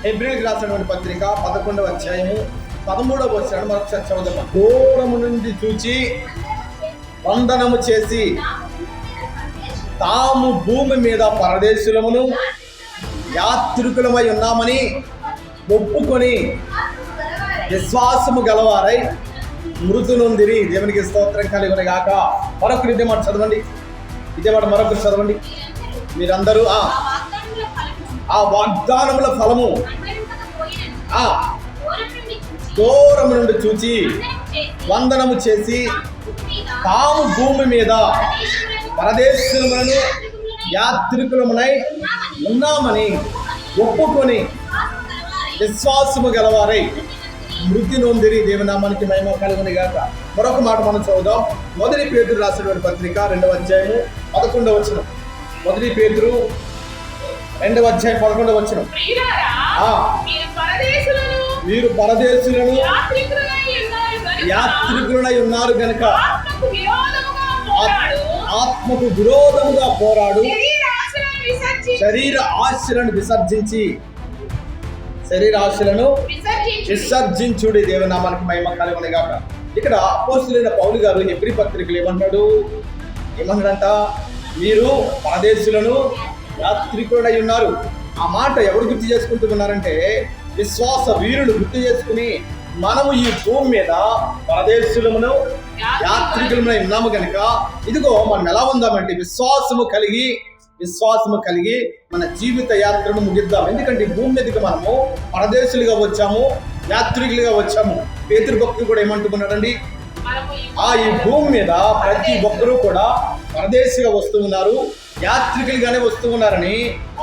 హెబ్రీయులకు రాసినటువంటి పత్రిక 11వ అధ్యాయము 13వ వచనం మరొకసారి చదువుదాం. దూరము నుండి చూచి వందనము చేసి తాము భూమి మీద పరదేశులమును యాత్రికులమై ఉన్నామని ఒప్పుకొని విశ్వాసము గలవారై మృతు నొందిరి. దేవునికి స్తోత్రం కలుగును గాక. మరొకరు ఇదే మాట చదవండి, ఇదే మాట మరొకరు చదవండి మీరందరూ. ఆ వాగ్దానముల ఫలము దూరం నుండి చూచి వందనము చేసి తాము భూమి మీద పరదేశులములను యాత్రికులమునై ఉన్నామని ఒప్పుకొని విశ్వాసము గలవారై మృతి నొందిరి. దేవునామానికి మహిమ కలుగును గాక. మరొక మాట మనం చదువుదాం. మొదటి పేతురు రాసినటువంటి పత్రిక 2వ అధ్యాయము 11వ వచనం. మొదటి పేతురు 2వ అధ్యాయం 11వ వచనం. మీరు పరదేశులను యాత్రికులై ఉన్నారు గనుక ఆత్మకు విరోధముగా పోరాడు శరీర ఆశలను విసర్జించుడి. దేవునామానికి మహిమ కలుగును గాక. ఇక్కడ అపోస్తలుడైన పౌలు గారు హెబ్రీ పత్రికలు ఏమన్నాడంట? మీరు పరదేశులను యాత్రికులై ఉన్నారు. ఆ మాట ఎవరు గుర్తు చేసుకుంటున్నారంటే విశ్వాస వీరులు గుర్తు చేసుకుని మనము ఈ భూమి మీద పరదేశులమును యాత్రికులమై ఉన్నాము కనుక ఇదిగో మనం ఎలా ఉందామంటే విశ్వాసము కలిగి మన జీవిత యాత్రను ముగిద్దాం. ఎందుకంటే ఈ భూమి మీదకి మనము పరదేశులుగా వచ్చాము, యాత్రికులుగా వచ్చాము. పేతురు భక్తుడు కూడా ఏమంటున్నాడండి? ఈ భూమి మీద ప్రతి ఒక్కరూ కూడా పరదేశిగా వస్తూ ఉన్నారు, యాత్రికులుగానే వస్తూ ఉన్నారని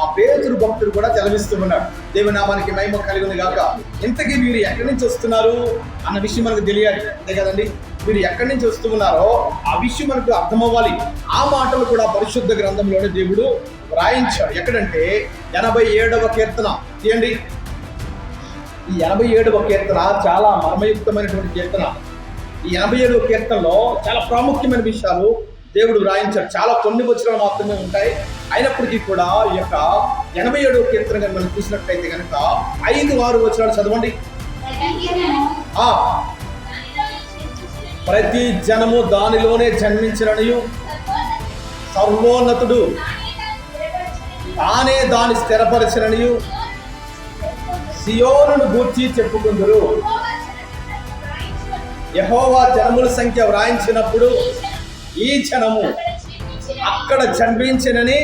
ఆ పేతురు భక్తుడు కూడా తెలవిస్తూ ఉన్నాడు. దేవునామానికి మహిమ కలుగును గాక. ఇంతకీ మీరు ఎక్కడి నుంచి వస్తున్నారు అన్న విషయం మనకు తెలియాలి, అంతే కదండి. మీరు ఎక్కడి నుంచి వస్తూ ఉన్నారో ఆ విషయం మనకు అర్థమవ్వాలి. ఆ మాటలు కూడా పరిశుద్ధ గ్రంథంలోనే దేవుడు వ్రాయించాడు. ఎక్కడంటే 87వ కీర్తన తీయండి. ఈ 87వ కీర్తన చాలా మర్మయుక్తమైనటువంటి కీర్తన. ఈ 87వ కీర్తనలో చాలా ప్రాముఖ్యమైన విషయాలు దేవుడు వ్రాయించాడు. చాలా కొన్ని వచనాలు మాత్రమే ఉంటాయి. అయినప్పటికీ కూడా ఈ యొక్క 87వ కీర్తన కనుక మనం చూసినట్లయితే కనుక 5-6 వచనాలు చదవండి. ప్రతి జనము దానిలోనే జన్మించిననియు సర్వోన్నతుడు తానే దాన్ని స్థిరపరచిననియు సియోనును గూర్చి చెప్పుకుందురు. యెహోవా జనముల సంఖ్య వ్రాయించినప్పుడు ఈ జనము అక్కడ జన్మించినని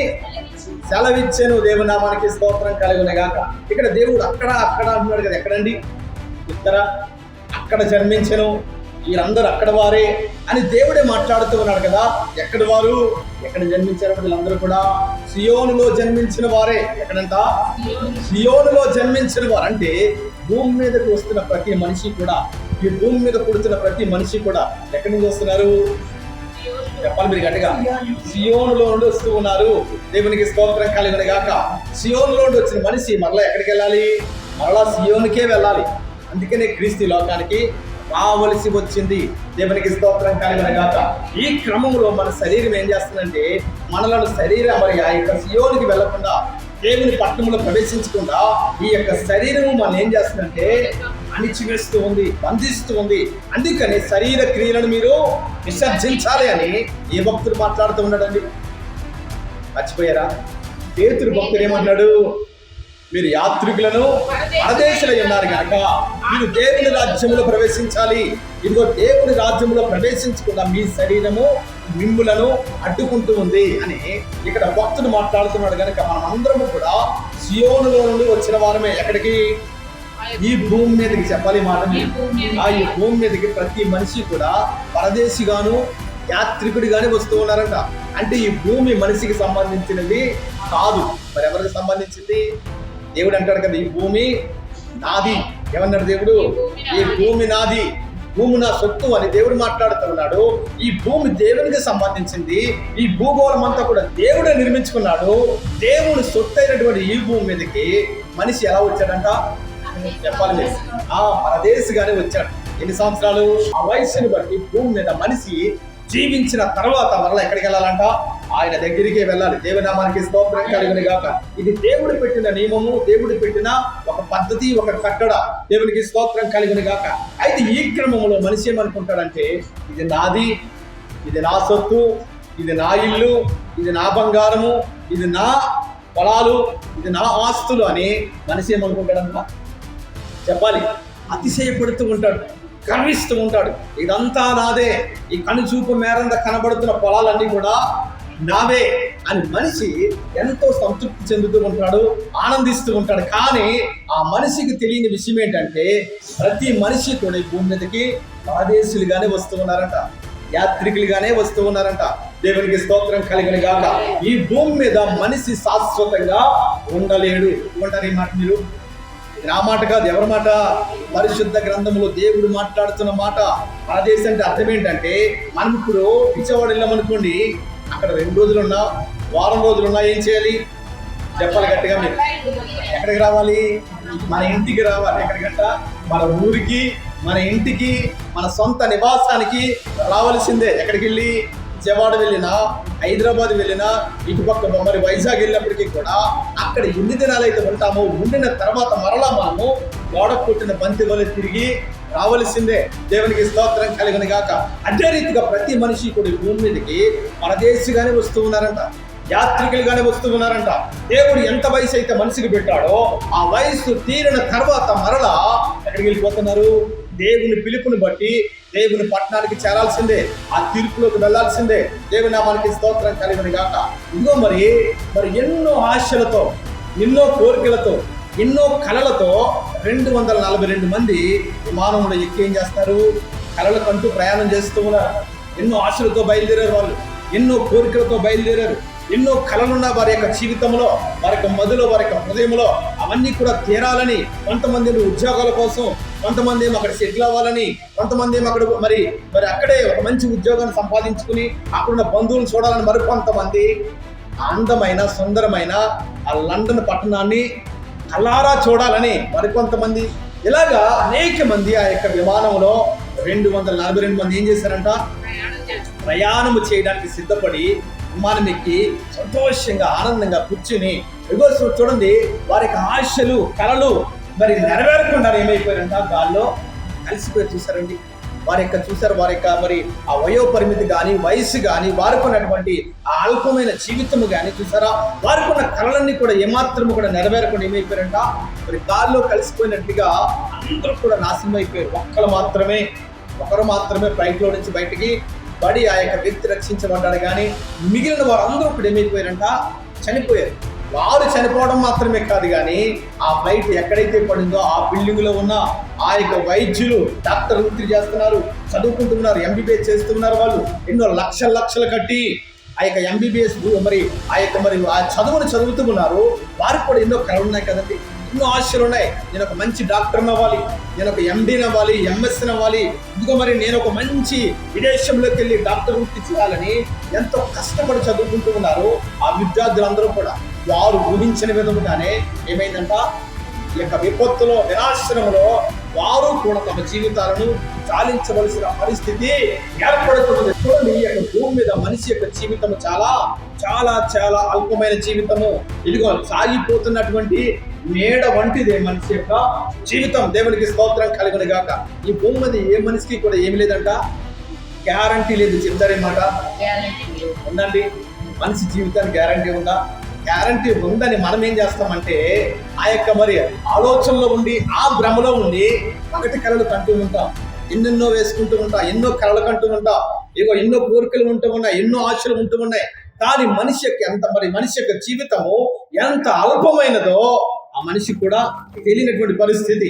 సెలవిచ్చెను. దేవునామానికి స్తోత్రం కలుగును గాక. ఇక్కడ దేవుడు అక్కడ అంటున్నాడు కదా. ఎక్కడండి? అక్కడ జన్మించెను, వీళ్ళందరూ అక్కడ వారే అని దేవుడే మాట్లాడుతూ ఉన్నాడు కదా. ఎక్కడ వారు? ఎక్కడ జన్మించారు? వీళ్ళందరూ కూడా సియోనులో జన్మించిన వారే. ఎక్కడంట? సియోనులో జన్మించిన వారు. అంటే భూమి మీదకి వస్తున్న ప్రతి మనిషి కూడా, ఈ భూమి మీద పుడుతున్న ప్రతి మనిషి కూడా ఎక్కడి నుంచి వస్తున్నారు? చెప్పాలి మీరు గట్టిగా. సియోనులో నుండి వస్తూ ఉన్నారు. దేవునికి స్తోత్రం కలుగును గాక. సియోనులో నుండి వచ్చిన మనిషి మరలా ఎక్కడికి వెళ్ళాలి? మరలా సియోనుకే వెళ్ళాలి. అందుకనే క్రీస్తు లోకానికి రావలసి వచ్చింది. దేవునికి స్తోత్రం కలుగును గాక. ఈ క్రమంలో మన శరీరం ఏం చేస్తుందంటే మనలను మరి ఆ యొక్క సియోనికి వెళ్లకుండా, దేవుని పట్టణంలో ప్రవేశించకుండా ఈ యొక్క శరీరము మనం ఏం చేస్తుందంటే అణిచివేస్తూ ఉంది, బంధిస్తూ ఉంది. అందుకని శరీర క్రియలను మీరు విసర్జించాలి అని ఏ భక్తుడు మాట్లాడుతూ ఉన్నాడండి? మర్చిపోయారా? పేతురు భక్తుడు ఏమన్నాడు? మీరు యాత్రికులను పరదేశులై ఉన్నారు కనుక మీరు దేవుని రాజ్యములో ప్రవేశించాలి. ఇదిగో దేవుని రాజ్యములో ప్రవేశించకుండా మీ శరీరము మిమ్ములను అడ్డుకుంటూ ఉంది అని ఇక్కడ భక్తుడు మాట్లాడుతున్నాడు. కనుక మనం అందరము కూడా సియోనులో నుండి వచ్చిన వారమే. ఎక్కడికి? ఈ భూమి మీదకి. చెప్పాలి మాట. ఈ భూమి మీదకి ప్రతి మనిషి కూడా పరదేశిగాను యాత్రికుడిగానే వస్తూ ఉన్నారంట. అంటే ఈ భూమి మనిషికి సంబంధించినది కాదు. మరి ఎవరికి సంబంధించింది? దేవుడు అంటాడు కదా, ఈ భూమి నాది. ఏమన్నాడు దేవుడు? ఈ భూమి నాది, భూమి నా సొత్తు అని దేవుడు మాట్లాడుతున్నాడు. ఈ భూమి దేవునికి సంబంధించింది. ఈ భూగోళం అంతా కూడా దేవుడే నిర్మించుకున్నాడు. దేవుని సొత్తు అయినటువంటి ఈ భూమి మీదకి మనిషి ఎలా వచ్చాడంట? చెప్పాలి మీరు. పరదేశిగానే వచ్చాడు. ఎన్ని సంవత్సరాలు? ఆ వయస్సుని బట్టి భూమి మీద మనిషి జీవించిన తర్వాత మరలా ఎక్కడికి వెళ్ళాలంట? ఆయన దగ్గరికి వెళ్ళాలి. దేవుని నామానికి స్తోత్రం కలుగును గాక. ఇది దేవుడు పెట్టిన నియమము, దేవుడు పెట్టిన ఒక పద్ధతి, ఒక కట్టడ. దేవునికి స్తోత్రం కలుగును గాక. అయితే ఈ క్రమంలో మనిషి ఏమనుకుంటాడంటే, ఇది నాది, ఇది నా సొత్తు, ఇది నా ఇల్లు, ఇది నా బంగారము, ఇది నా పొలాలు, ఇది నా ఆస్తులు అని మనిషి ఏమనుకుంటాడన్నా చెప్పాలి, అతిశయపడుతూ ఉంటాడు, గర్విస్తూ ఉంటాడు. ఇదంతా నాదే, ఈ కనుచూపు మేరంద కనబడుతున్న పొలాలన్నీ కూడా నావే అని మనిషి ఎంతో సంతృప్తి చెందుతూ ఉంటాడు, ఆనందిస్తూ ఉంటాడు. కానీ ఆ మనిషికి తెలియని విషయం ఏంటంటే, ప్రతి మనిషి కూడా ఈ భూమి మీదకి పరదేశులుగానే వస్తూ ఉన్నారంట, యాత్రికులుగానే వస్తూ ఉన్నారంట. దేవునికి స్తోత్రం కలుగును గాక. ఈ భూమి మీద మనిషి శాశ్వతంగా ఉండలేడు. ఉండరు ఈ మాట మీరు, నా మాట కాదు, ఎవరి మాట? పరిశుద్ధ గ్రంథంలో దేవుడు మాట్లాడుతున్న మాట. పరదేశం అంటే అర్థం ఏంటంటే, మనం ఇప్పుడు విజయవాడ వెళ్ళామనుకోండి, అక్కడ 2 రోజులున్నా, వారం రోజులున్నా ఏం చేయాలి చెప్పాలి గట్టిగా మీరు. ఎక్కడికి రావాలి? మన ఇంటికి రావాలి. ఎక్కడికంట? మన ఊరికి, మన ఇంటికి, మన సొంత నివాసానికి రావాల్సిందే. ఎక్కడికి వెళ్ళి? విజయవాడ వెళ్ళినా, హైదరాబాద్ వెళ్ళినా, ఇటుపక్క మరి వైజాగ్ వెళ్ళినప్పటికీ కూడా అక్కడ ఎన్ని దినాలు అయితే ఉంటామో, ఉండిన తర్వాత మరలా మనము గోడ కొట్టిన బంతి వల్ల తిరిగి రావలసిందే. దేవునికి స్తోత్రం కలుగును గాక. అదే రీతిగా ప్రతి మనిషి కూడా భూమి మీదకి పరదేశిగానే వస్తూ ఉన్నారంట, యాత్రికులుగానే వస్తూ ఉన్నారంట. దేవుడు ఎంత వయసు అయితే మనిషికి పెట్టాడో, ఆ వయసు తీరిన తర్వాత మరలా ఎక్కడికి వెళ్ళిపోతున్నారు? దేవుని పిలుపుని బట్టి దేవుని పట్టణానికి చేరాల్సిందే, ఆ తీర్పులోకి వెళ్లాల్సిందే. దేవుని నామానికి స్తోత్రం కలుగును గాక. ఇదిగో మరి ఎన్నో ఆశలతో, ఎన్నో కోరికలతో, ఎన్నో కలలతో 242 మంది విమానంలో ఎక్కి ఏం చేస్తారు? కలలకంటూ ప్రయాణం చేస్తూ ఉన్నారు. ఎన్నో ఆశలతో బయలుదేరారు వాళ్ళు, ఎన్నో కోరికలతో బయలుదేరారు. ఎన్నో కలలున్న వారి యొక్క జీవితంలో, వారి యొక్క మదిలో, వారి యొక్క హృదయంలో అవన్నీ కూడా తీరాలని. కొంతమంది ఉద్యోగాల కోసం, కొంతమంది ఏమో అక్కడ సెటిల్ అవ్వాలని, కొంతమంది ఏమో అక్కడ మరి అక్కడే ఒక మంచి ఉద్యోగాన్ని సంపాదించుకుని అక్కడున్న బంధువులను చూడాలని, మరికొంతమంది అందమైన సుందరమైన ఆ లండన్ పట్టణాన్ని కళ్ళారా చూడాలని మరికొంతమంది. ఇలాగా అనేక మంది ఆ యొక్క విమానంలో 242 మంది ఏం చేశారంట? ప్రయాణము చేయడానికి సిద్ధపడి విమానం ఎక్కి సంతోషంగా ఆనందంగా కూర్చుని, చూడండి వారి యొక్క ఆశలు, కలలు మరి నెరవేరకుండా ఏమైపోయారంట? గాల్లో కలిసిపోయి. చూసారండి వారి యొక్క మరి ఆ వయో పరిమితి కానీ, వయసు కానీ, వారికి ఉన్నటువంటి ఆ అల్పమైన జీవితము కానీ చూసారా, వారికి ఉన్న కళలన్నీ కూడా ఏమాత్రము కూడా నెరవేరకుండా ఏమైపోయారంట? మరి గాల్లో కలిసిపోయినట్టుగా అందరూ కూడా నాశనం అయిపోయారు. ఒకరు మాత్రమే ఫ్లైట్లో నుంచి బయటికి పడి ఆ యొక్క వ్యక్తి రక్షించబడ్డాడు. కానీ మిగిలిన వారందరూ కూడా ఏమైపోయారంట? చనిపోయారు. వారు చనిపోవడం మాత్రమే కాదు, కానీ ఆ ఫ్లైట్ ఎక్కడైతే పడిందో ఆ బిల్డింగ్ లో ఉన్న ఆ యొక్క వైద్యులు, డాక్టర్ వృత్తి చేస్తున్నారు, చదువుకుంటున్నారు, ఎంబీబీఎస్ చేస్తున్నారు. వాళ్ళు ఎన్నో లక్షలు కట్టి ఆ యొక్క ఎంబీబీఎస్ ఆ చదువును చదువుతూ ఉన్నారు. వారికి కూడా ఎన్నో కళలు ఉన్నాయి కదండి, ఎన్నో ఆశలు ఉన్నాయి. నేను ఒక మంచి డాక్టర్ని అవ్వాలి, నేను ఒక ఎండీని అవ్వాలి, ఎంఎస్ని అవ్వాలి, ఇదిగో నేను ఒక మంచి విదేశంలోకి వెళ్ళి డాక్టర్ వృత్తి చేయాలని ఎంతో కష్టపడి చదువుకుంటూ ఉన్నారు. ఆ విద్యార్థులందరూ కూడా వారు ఊహించిన విధముగానే ఏమైందంట? ఈ యొక్క విపత్తులో, వినాశనంలో వారు కూడా తమ జీవితాలను చాలించవలసిన పరిస్థితి ఏర్పడుతుంది. చూడండి, ఈ యొక్క భూమి మీద మనిషి యొక్క జీవితం చాలా చాలా చాలా అల్పమైన జీవితము. ఇదిగో సాగిపోతున్నటువంటి మేడ వంటిదే మనిషి యొక్క జీవితం. దేవునికి స్తోత్రం కలుగును గాక. ఈ భూమి మీద ఏ మనిషికి కూడా ఏమి లేదంట, గ్యారంటీ లేదు. చెప్తారే మాట ఉందండి, మనిషి జీవితానికి గ్యారంటీ ఉందా? గ్యారంటీ ఉందని మనం ఏం చేస్తామంటే, ఆ యొక్క ఆలోచనలో ఉండి, ఆ భ్రమలో ఉండి పగటి కళలు కంటూ ఉంటాం, ఎన్నెన్నో వేసుకుంటూ ఉంటాం, ఎన్నో కళలు కంటూ ఉంటాం, ఎన్నో కోరికలు ఉంటూ ఉన్నాయి, ఎన్నో ఆశలు ఉంటూ ఉన్నాయి. కానీ మనిషి యొక్క జీవితము ఎంత అల్పమైనదో ఆ మనిషి కూడా తెలియనటువంటి పరిస్థితి.